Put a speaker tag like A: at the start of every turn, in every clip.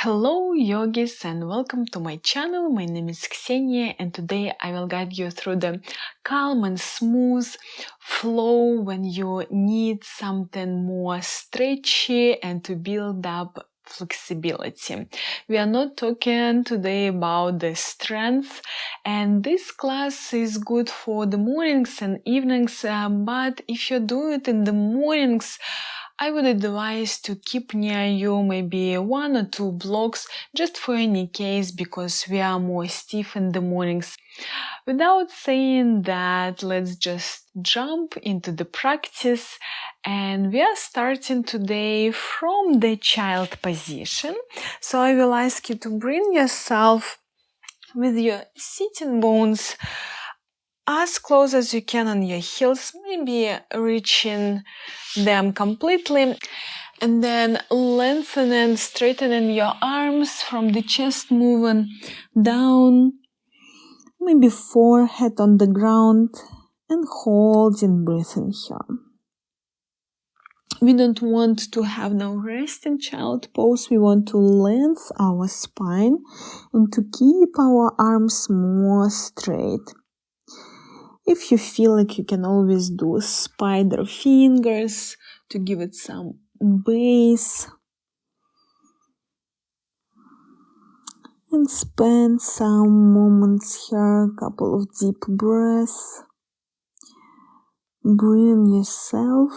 A: Hello yogis and welcome to my channel. My name is Ksenia and today I will guide you through the calm and smooth flow when you need something more stretchy and to build up flexibility. We are not talking today about the strength, and this class is good for the mornings and evenings, but if you do it in the mornings, I would advise to keep near you maybe 1 or 2 blocks just for any case, because we are more stiff in the mornings. Without saying that, let's just jump into the practice, and we are starting today from the child position. So I will ask you to bring yourself with your sitting bones as close as you can on your heels, maybe reaching them completely, and then lengthening, straightening your arms from the chest, moving down, maybe forehead on the ground, and holding breathing here. We don't want to have no resting child pose. We want to lengthen our spine and to keep our arms more straight. If you feel like, you can always do spider fingers to give it some base. And spend some moments here, a couple of deep breaths. Bring yourself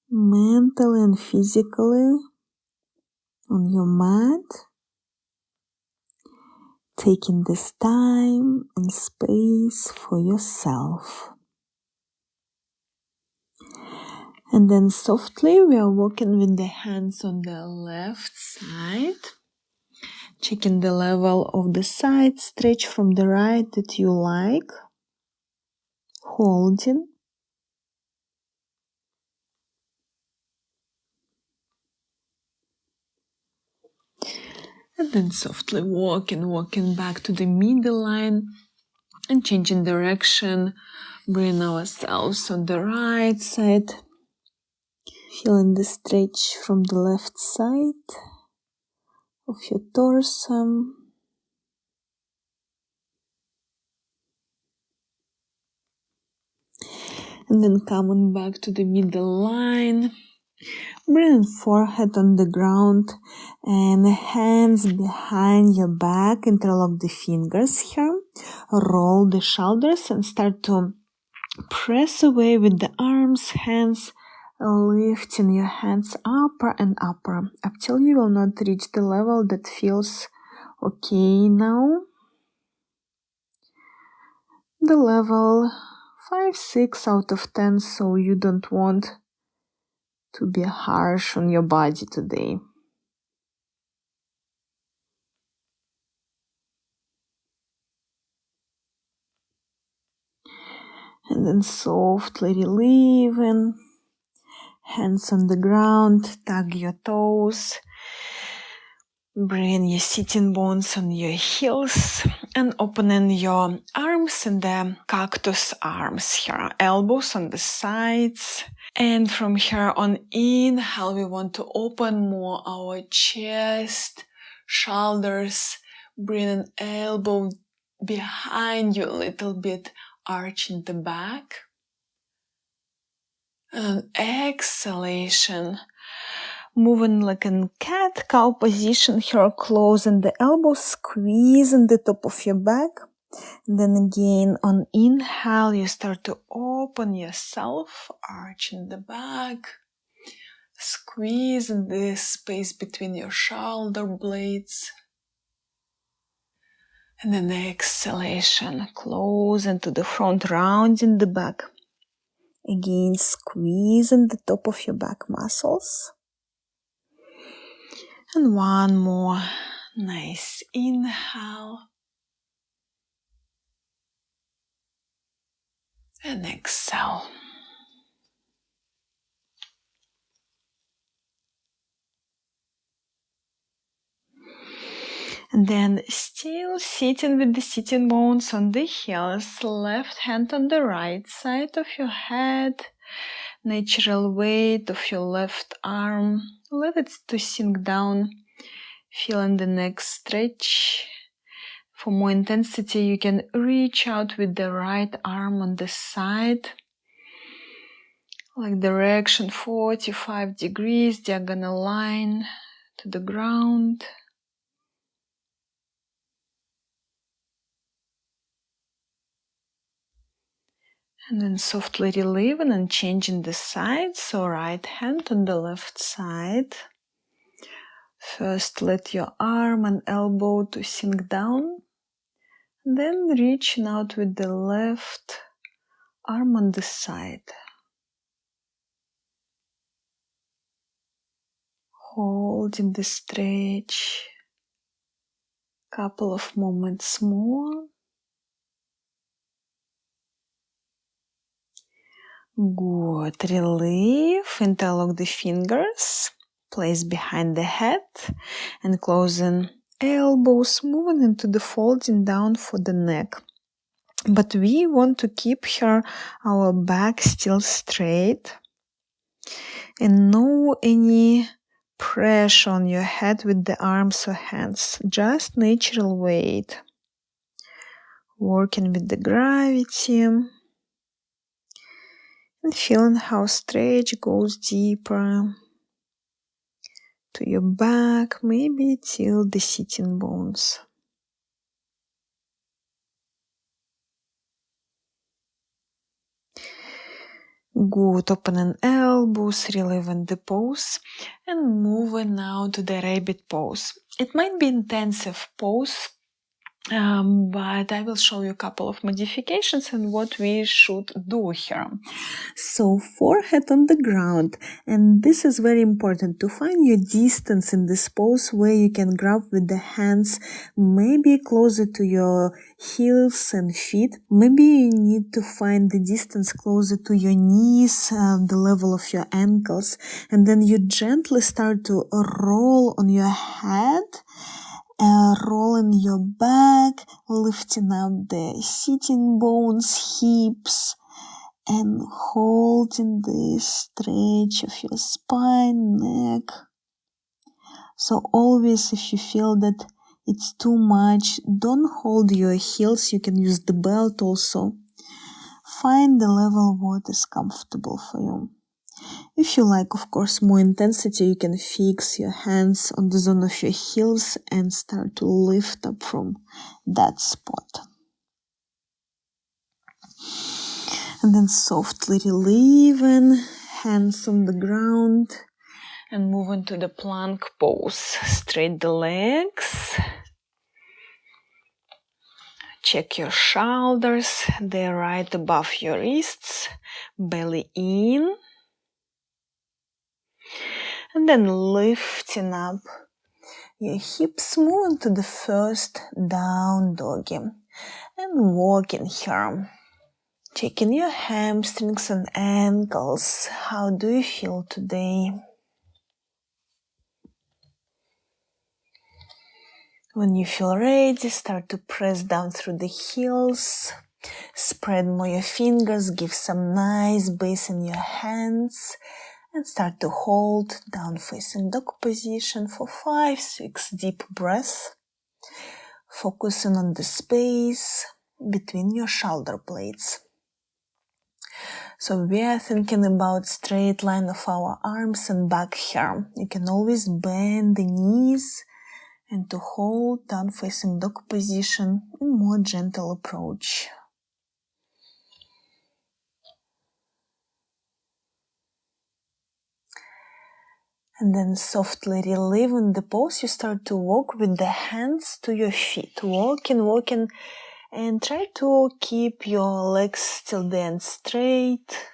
A: mentally and physically on your mat. Taking this time and space for yourself. And then softly we are walking with the hands on the left side. Checking the level of the side stretch from the right that you like. Holding. And then softly walking back to the middle line and changing direction. Bring ourselves on the right side. Feeling the stretch from the left side of your torso. And then coming back to the middle line. Bring forehead on the ground and hands behind your back. Interlock the fingers here. Roll the shoulders and start to press away with the arms, hands, lifting your hands upper and upper up till you will not reach the level that feels okay now. The level 5, 6 out of 10, so you don't want to be harsh on your body today. And then softly relieving, hands on the ground, tug your toes, bring your sitting bones on your heels, and opening your arms in the cactus arms here, elbows on the sides. And from here on inhale, we want to open more our chest, shoulders, bring an elbow behind you a little bit, arching the back. And exhalation, moving like in cat-cow position here, closing the elbows, squeezing the top of your back. And then again on inhale, you start to open yourself, arching the back, squeezing the space between your shoulder blades. And then exhalation, closing to the front, rounding the back. Again, squeezing the top of your back muscles. And one more nice inhale. And exhale. And then still sitting with the sitting bones on the heels, left hand on the right side of your head, natural weight of your left arm, let it to sink down Feeling the neck stretch. For more intensity, you can reach out with the right arm on the side, like direction 45 degrees, diagonal line to the ground. And then softly relieving and changing the side. So right hand on the left side. First, let your arm and elbow to sink down. Then reaching out with the left arm on the side. Holding the stretch. Couple of moments more. Good. Relieve. Interlock the fingers. Place behind the head and closing elbows, moving into the folding down for the neck. But we want to keep here our back still straight and no any pressure on your head with the arms or hands, just natural weight. Working with the gravity and feeling how stretch goes deeper to your back, maybe till the sitting bones. Good. Opening elbows, relieving the pose, and moving now to the rabbit pose. It might be intensive pose, but I will show you a couple of modifications and what we should do here. So forehead on the ground, and this is very important to find your distance in this pose where you can grab with the hands, maybe closer to your heels and feet. Maybe you need to find the distance closer to your knees, the level of your ankles, and then you gently start to roll on your head. Rolling your back, lifting up the sitting bones, hips, and holding the stretch of your spine, neck. So always if you feel that it's too much, don't hold your heels. You can use the belt also. Find the level what is comfortable for you. If you like, of course, more intensity, you can fix your hands on the zone of your heels and start to lift up from that spot. And then softly relieving, hands on the ground, and moving to the plank pose. Straight the legs. Check your shoulders, they're right above your wrists, belly in. And then lifting up your hips, moving to the first down doggy and walking here. Checking your hamstrings and ankles. How do you feel today? When you feel ready, start to press down through the heels. Spread more your fingers, give some nice base in your hands. And start to hold down facing dog position for 5-6 deep breaths. Focusing on the space between your shoulder blades. So we are thinking about straight line of our arms and back here. You can always bend the knees and to hold down facing dog position in more gentle approach. And then softly relieving the pose, you start to walk with the hands to your feet. Walking, and try to keep your legs till the end straight.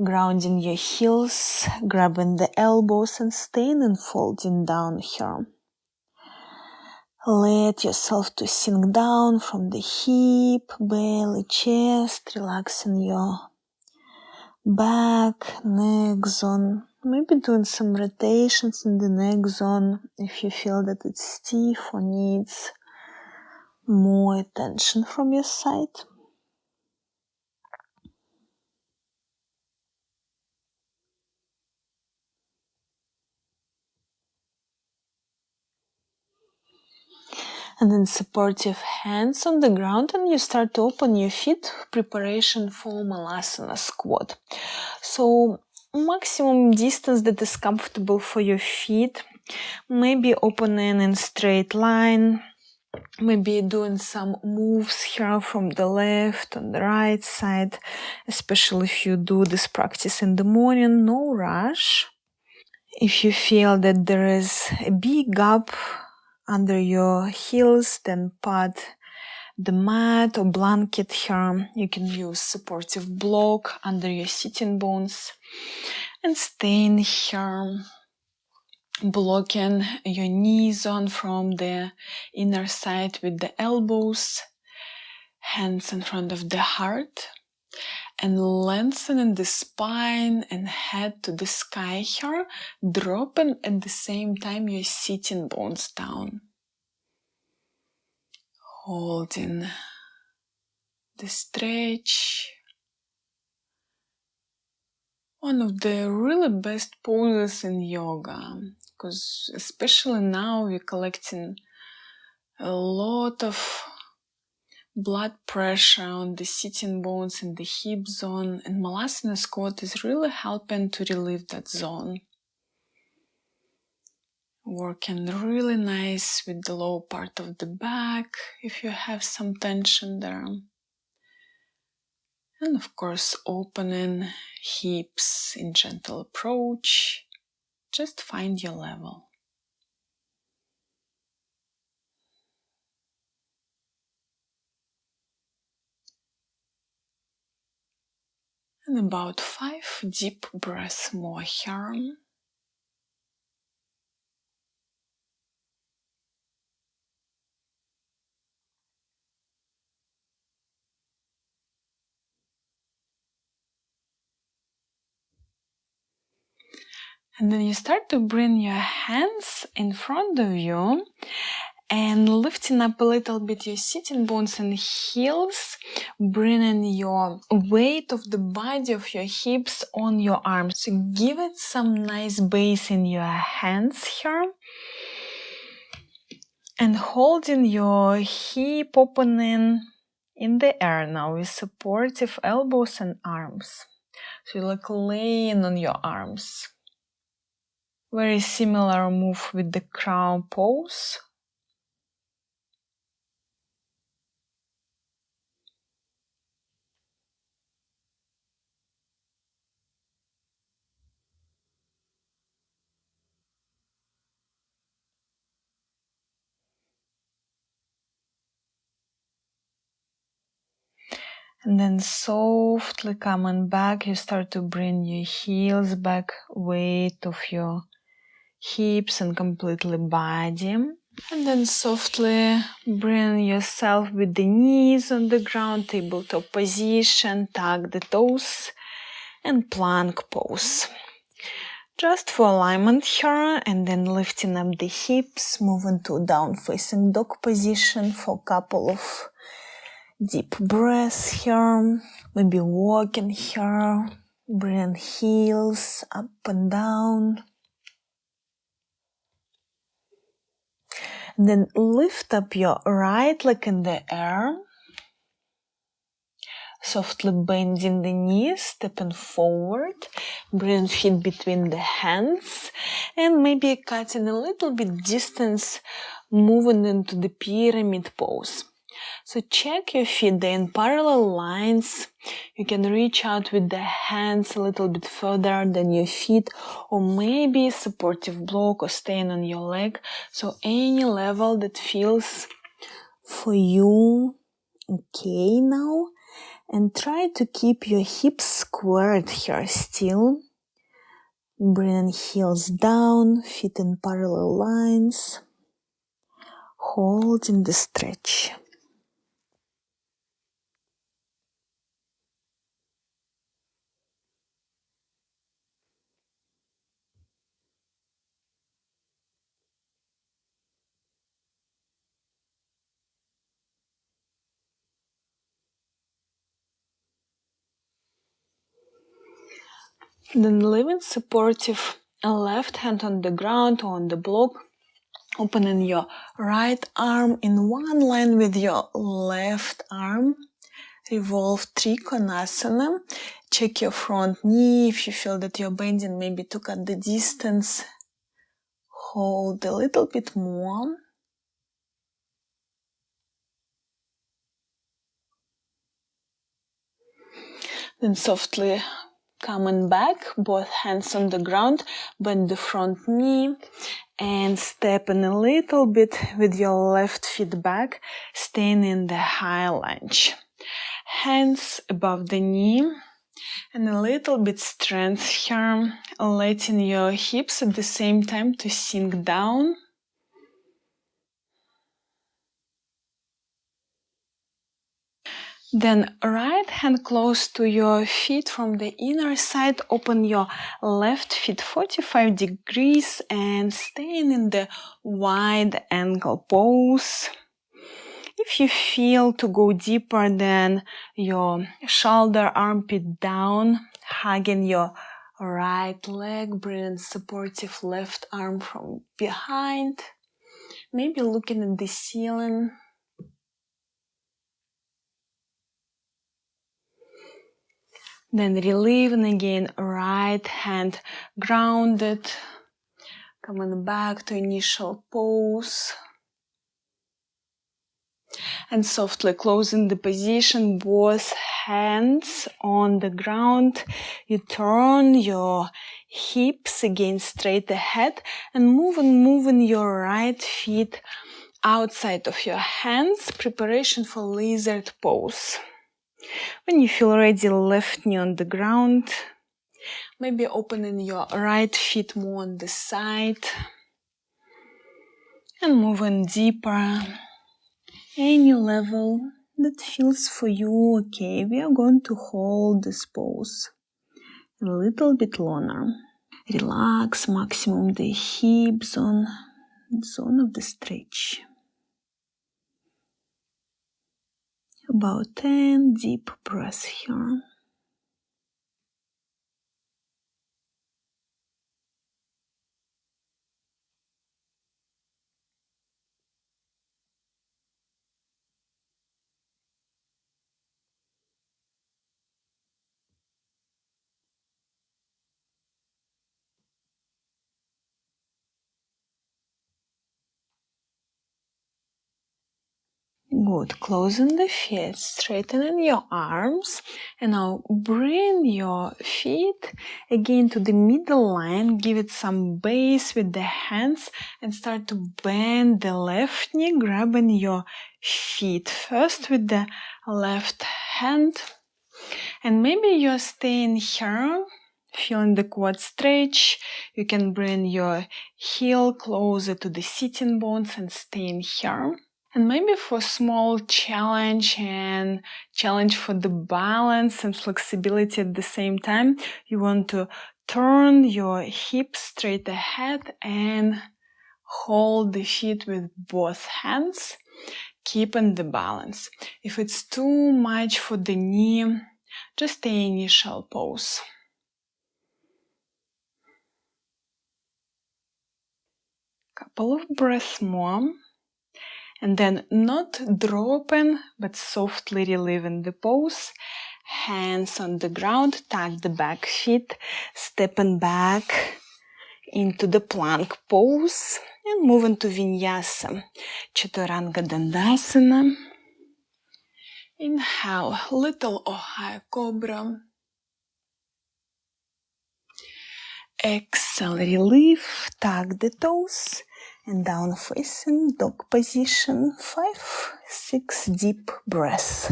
A: Grounding your heels, grabbing the elbows and staying and folding down here. Let yourself to sink down from the hip, belly, chest, relaxing your back, neck zone. Maybe doing some rotations in the neck zone if you feel that it's stiff or needs more attention from your side. And then supportive hands on the ground, and you start to open your feet, preparation for malasana squat. So maximum distance that is comfortable for your feet, maybe opening in straight line, maybe doing some moves here from the left and the right side, especially if you do this practice in the morning, no rush. If you feel that there is a big gap under your heels, then pad the mat or blanket here. You can use supportive block under your sitting bones and staying here, blocking your knee zone from the inner side with the elbows, hands in front of the heart, and lengthening the spine and head to the sky here, dropping at the same time your sitting bones down. Holding the stretch. One of the really best poses in yoga, because especially now we're collecting a lot of blood pressure on the sitting bones in the hip zone, and malasana squat is really helping to relieve that zone. Working really nice with the low part of the back if you have some tension there. And of course, opening hips in gentle approach. Just find your level. And about 5 deep breaths more here. And then you start to bring your hands in front of you and lifting up a little bit your sitting bones and heels, bringing your weight of the body of your hips on your arms. So give it some nice base in your hands here. And holding your hip opening in the air now with supportive elbows and arms. So you're like laying on your arms. Very similar move with the crown pose. And then softly coming back, you start to bring your heels back, weight of your hips and completely body. And then softly bring yourself with the knees on the ground, tabletop position, tuck the toes, and plank pose. Just for alignment here, and then lifting up the hips, moving to down facing dog position for a couple of deep breaths here. Maybe walking here, bring heels up and down. And then lift up your right leg in the air. Softly bending the knees, stepping forward. Bring feet between the hands. And maybe cutting a little bit distance, moving into the pyramid pose. So check your feet, they're in parallel lines. You can reach out with the hands a little bit further than your feet, or maybe supportive block or staying on your leg. So any level that feels for you okay now. And try to keep your hips squared here still. Bringing heels down, feet in parallel lines. Holding the stretch. Then leaving supportive left hand on the ground or on the block. Opening your right arm in one line with your left arm. Revolved trikonasana. Check your front knee if you feel that you're bending, maybe to cut the distance. Hold a little bit more. Then softly coming back, both hands on the ground, bend the front knee and step in a little bit with your left foot back, staying in the high lunge. Hands above the knee and a little bit strength here, letting your hips at the same time to sink down. Then right hand close to your feet from the inner side. Open your left foot 45 degrees and staying in the wide ankle pose. If you feel to go deeper, then your shoulder armpit down, hugging your right leg, bringing supportive left arm from behind. Maybe looking at the ceiling. Then relieving again, right hand grounded, coming back to initial pose. And softly closing the position, both hands on the ground. You turn your hips again straight ahead and moving your right feet outside of your hands. Preparation for lizard pose. When you feel ready, left knee on the ground. Maybe opening your right foot more on the side. And moving deeper. Any level that feels for you okay. We are going to hold this pose a little bit longer. Relax maximum the hip zone of the stretch. About 10 deep breaths here. Good. Closing the feet, straightening your arms, and now bring your feet again to the middle line. Give it some base with the hands and start to bend the left knee, grabbing your feet first with the left hand. And maybe you're staying here, feeling the quad stretch. You can bring your heel closer to the sitting bones and staying here. And maybe for small challenge for the balance and flexibility at the same time, you want to turn your hips straight ahead and hold the feet with both hands, keeping the balance. If it's too much for the knee, just stay initial pose. Couple of breaths more. And then not dropping, but softly relieving the pose. Hands on the ground, tuck the back feet, stepping back into the plank pose and moving to Vinyasa, Chaturanga Dandasana. Inhale, little or high cobra. Exhale, relief, tuck the toes. And down facing dog position, 5-6 deep breaths.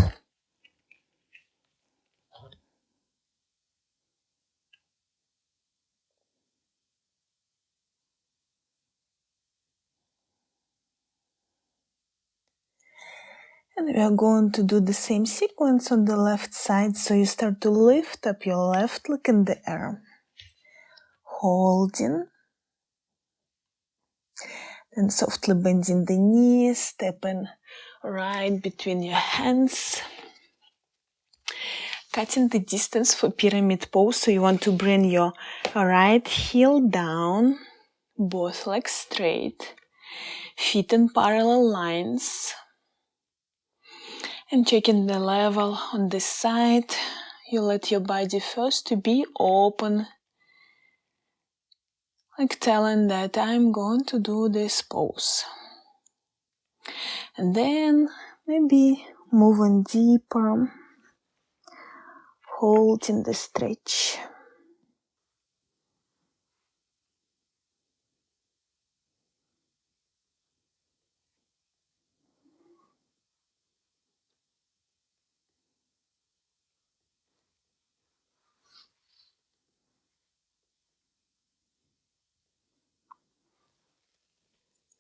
A: And we are going to do the same sequence on the left side. So you start to lift up your left leg in the air. Holding. Then softly bending the knees, stepping right between your hands. Cutting the distance for pyramid pose. So you want to bring your right heel down, both legs straight. feet in parallel lines. And checking the level on this side, you let your body first to be open, like telling that I'm going to do this pose. And then maybe moving deeper, holding the stretch.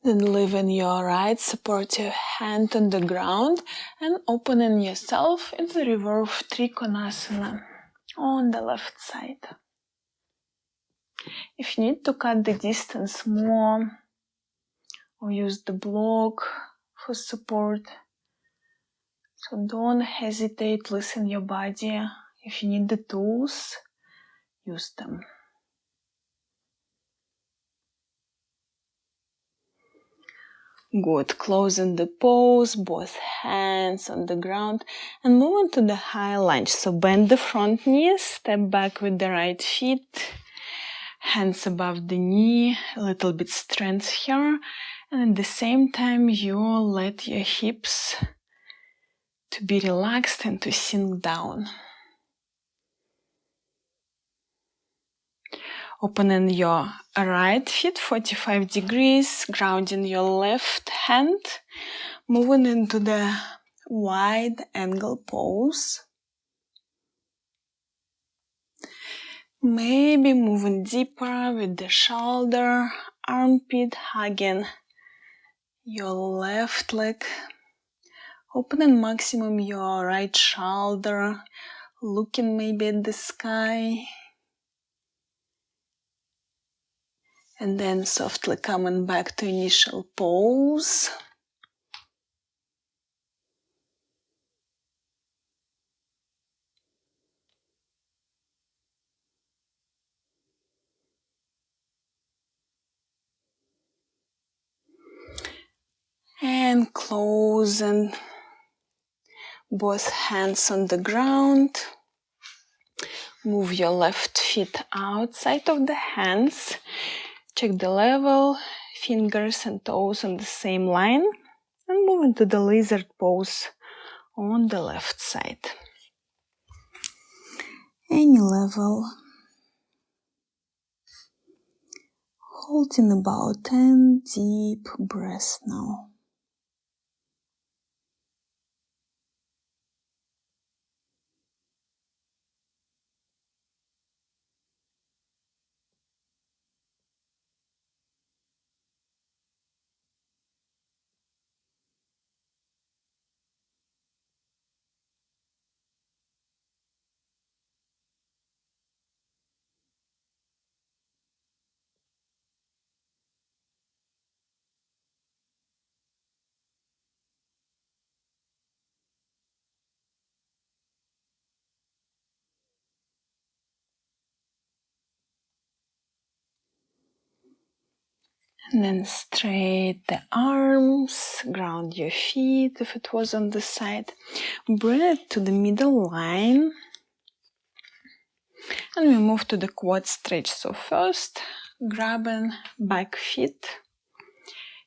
A: Then leaving your right supportive hand on the ground and opening yourself into revolved trikonasana on the left side. If you need to cut the distance more or use the block for support, so don't hesitate, listen your body. If you need the tools, use them. Good. Closing the pose, both hands on the ground, and moving to the high lunge. So bend the front knees, step back with the right feet, hands above the knee, a little bit strength here, and at the same time you let your hips to be relaxed and to sink down. Opening your right foot 45 degrees, grounding your left hand, moving into the wide angle pose. Maybe moving deeper with the shoulder, armpit, hugging your left leg. Opening maximum your right shoulder, looking maybe at the sky. And then softly coming back to initial pose. And closing both hands on the ground. Move your left foot outside of the hands. Check the level, fingers and toes on the same line. And move into the lizard pose on the left side. Any level. Holding about 10 deep breaths now. And then straight the arms, ground your feet if it was on the side. Bring it to the middle line. And we move to the quad stretch. So first, grabbing back feet.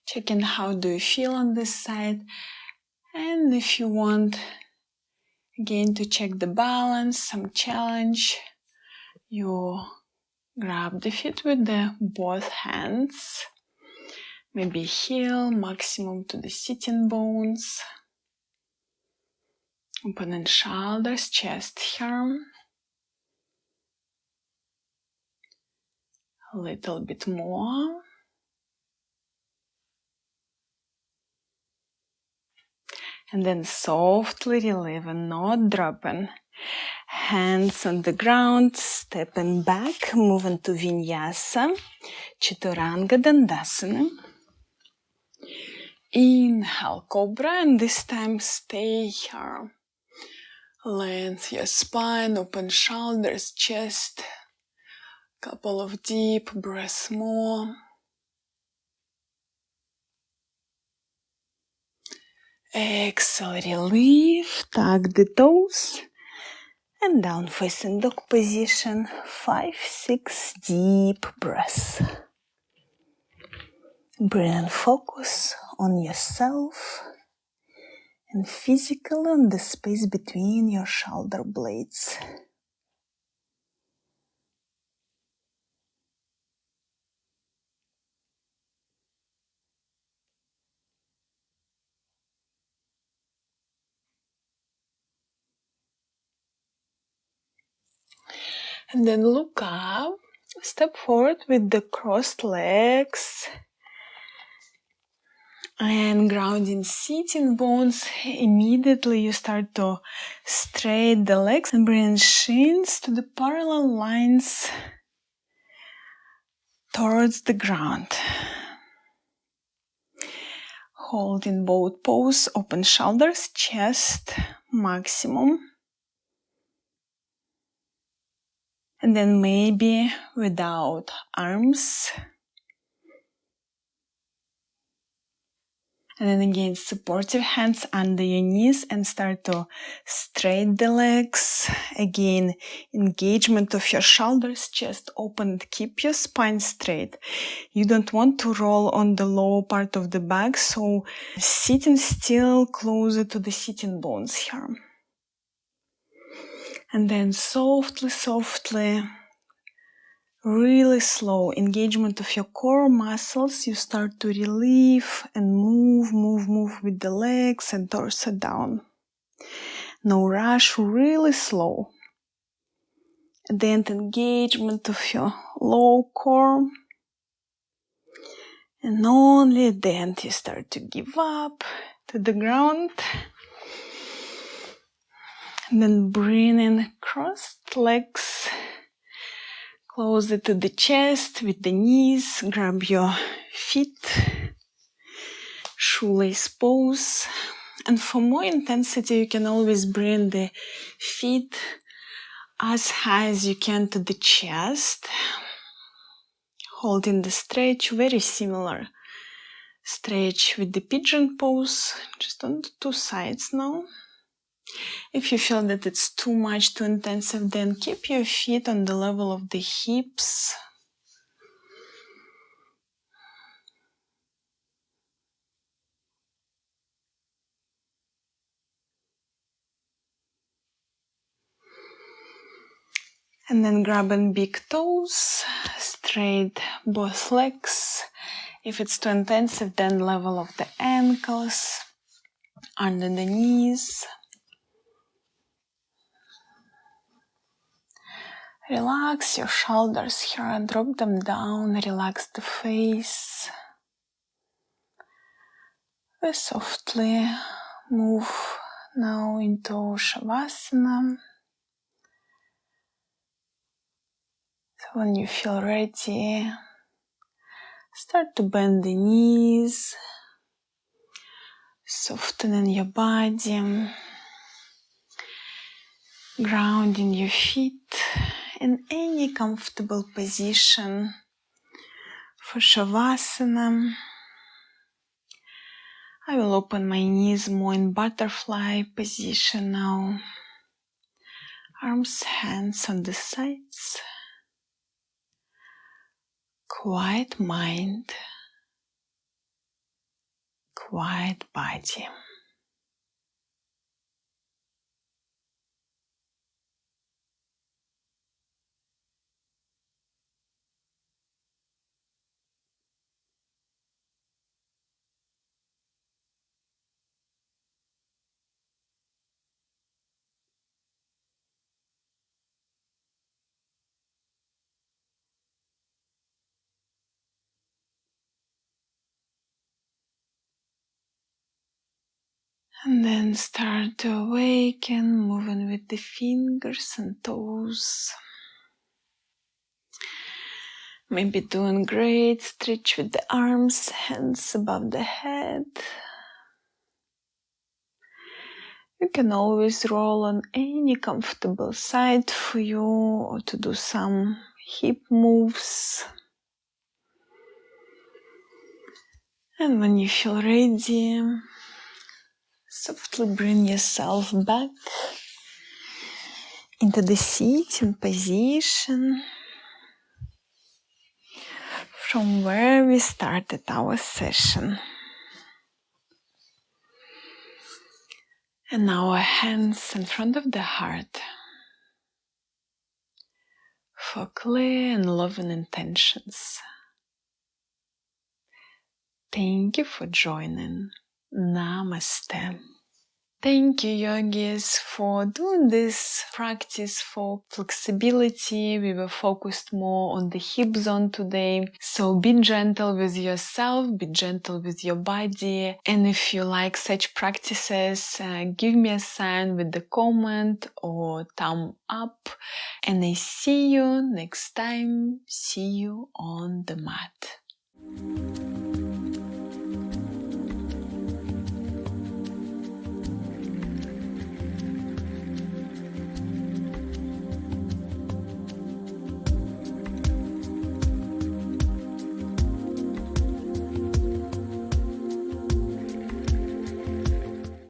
A: Checking how do you feel on this side. And if you want, again, to check the balance, some challenge, you grab the feet with the both hands. Maybe heel, maximum to the sitting bones. Opening shoulders, chest here. A little bit more. And then softly relieving, not dropping. Hands on the ground, stepping back, moving to Vinyasa, Chaturanga Dandasana. Inhale, Cobra, and this time stay here. Lengthen your spine, open shoulders, chest. Couple of deep breaths more. Exhale, relief, tuck the toes. And down facing dog position, 5, 6 deep breaths. Bring and focus on yourself and physically on the space between your shoulder blades. And then look up, step forward with the crossed legs. And grounding sitting bones, immediately you start to straighten the legs and bring shins to the parallel lines towards the ground. Hold in both pose, open shoulders, chest maximum. And then maybe without arms. And then again, supportive hands under your knees and start to straighten the legs. Again, engagement of your shoulders, chest open, keep your spine straight. You don't want to roll on the lower part of the back, so sitting still closer to the sitting bones here. And then softly, really slow engagement of your core muscles. You start to relieve and move with the legs and torso down. No rush, really slow. At the end, engagement of your low core. And only at the end you start to give up to the ground. And then bring in crossed legs closer to the chest with the knees. Grab your feet. Shoelace pose. And for more intensity, you can always bring the feet as high as you can to the chest. Holding the stretch, very similar stretch with the pigeon pose, just on the two sides now. If you feel that it's too much, too intensive, then keep your feet on the level of the hips. And then grabbing big toes, straight both legs. If it's too intensive, then level of the ankles, under the knees. Relax your shoulders here and drop them down. Relax the face. We softly move now into Shavasana. So when you feel ready, start to bend the knees, softening your body, grounding your feet in any comfortable position for Shavasana. I will open my knees more in butterfly position now. Arms, hands on the sides. Quiet mind, quiet body. And then start to awaken, moving with the fingers and toes. Maybe doing great stretch with the arms, hands above the head. You can always roll on any comfortable side for you or to do some hip moves. And when you feel ready, Softly bring yourself back into the sitting position from where we started our session. And our hands in front of the heart for clear and loving intentions. Thank you for joining. Namaste. Thank you, yogis, for doing this practice for flexibility. We were focused more on the hip zone today. So be gentle with yourself, be gentle with your body. And if you like such practices, give me a sign with the comment or thumb up. And I see you next time. See you on the mat.